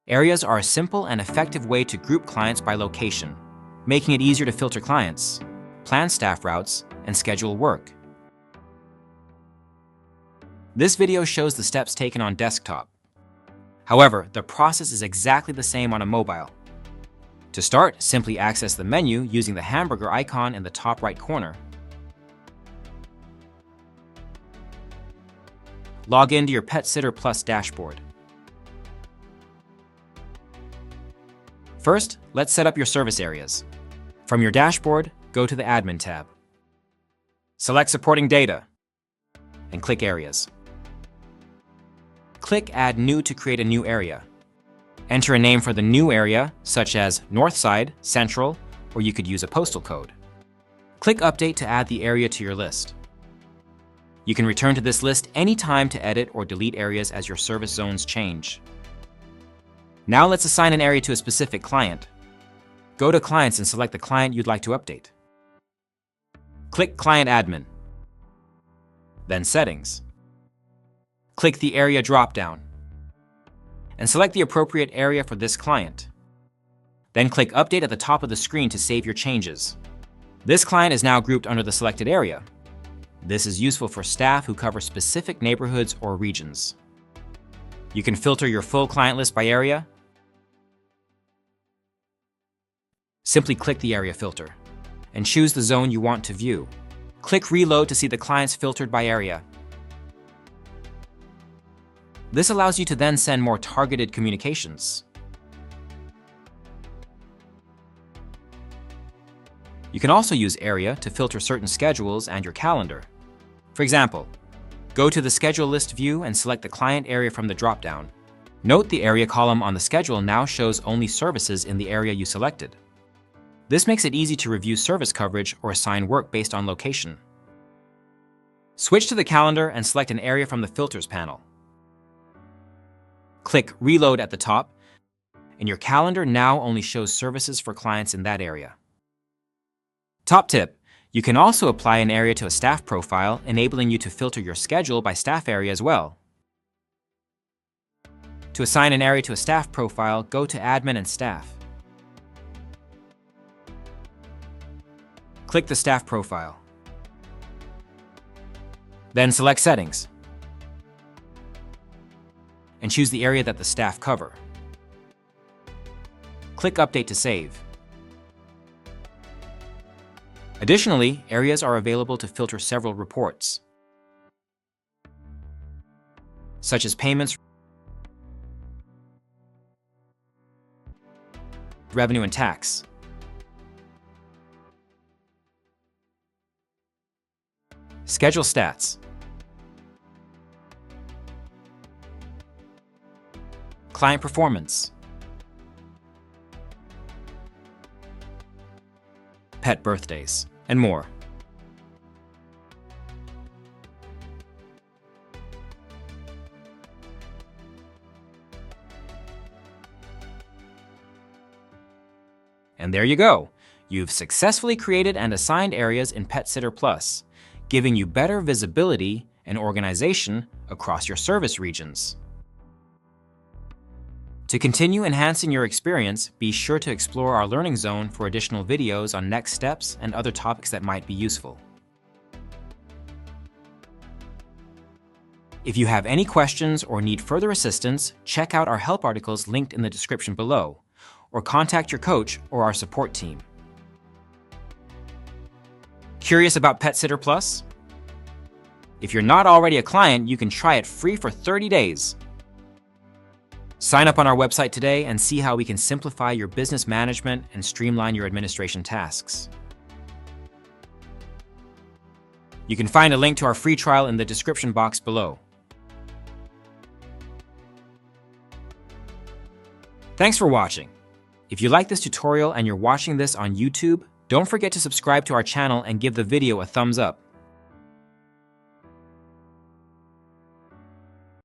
Areas are a simple and effective way to group clients by location, making it easier to filter clients, plan staff routes, and schedule work. This video shows the steps taken on desktop. However, the process is exactly the same on a mobile. To start, simply access the menu using the hamburger icon in the top right corner. Log into your PetSitter Plus dashboard. First, let's set up your service areas. From your dashboard, go to the Admin tab. Select Supporting Data and click Areas. Click Add New to create a new area. Enter a name for the new area, such as Northside, Central, or you could use a postal code. Click Update to add the area to your list. You can return to this list anytime to edit or delete areas as your service zones change. Now let's assign an area to a specific client. Go to Clients and select the client you'd like to update. Click Client Admin, then Settings. Click the Area drop-down and select the appropriate area for this client. Then click Update at the top of the screen to save your changes. This client is now grouped under the selected area. This is useful for staff who cover specific neighborhoods or regions. You can filter your full client list by area. Simply click the area filter and choose the zone you want to view. Click Reload to see the clients filtered by area. This allows you to then send more targeted communications. You can also use Area to filter certain schedules and your calendar. For example, go to the Schedule List view and select the client area from the drop-down. Note the Area column on the schedule now shows only services in the area you selected. This makes it easy to review service coverage or assign work based on location. Switch to the calendar and select an area from the Filters panel. Click Reload at the top, and your calendar now only shows services for clients in that area. Top tip: you can also apply an area to a staff profile, enabling you to filter your schedule by staff area as well. To assign an area to a staff profile, go to Admin and Staff. Click the staff profile. Then select Settings and choose the area that the staff cover. Click Update to save. Additionally, areas are available to filter several reports, such as payments, revenue and tax, schedule stats, client performance, pet birthdays, and more. And there you go. You've successfully created and assigned areas in PetSitter Plus, giving you better visibility and organization across your service regions. To continue enhancing your experience, be sure to explore our Learning Zone for additional videos on next steps and other topics that might be useful. If you have any questions or need further assistance, check out our help articles linked in the description below, or contact your coach or our support team. Curious about PetSitter Plus? If you're not already a client, you can try it free for 30 days. Sign up on our website today and see how we can simplify your business management and streamline your administration tasks. You can find a link to our free trial in the description box below. Thanks for watching. If you like this tutorial and you're watching this on YouTube, don't forget to subscribe to our channel and give the video a thumbs up.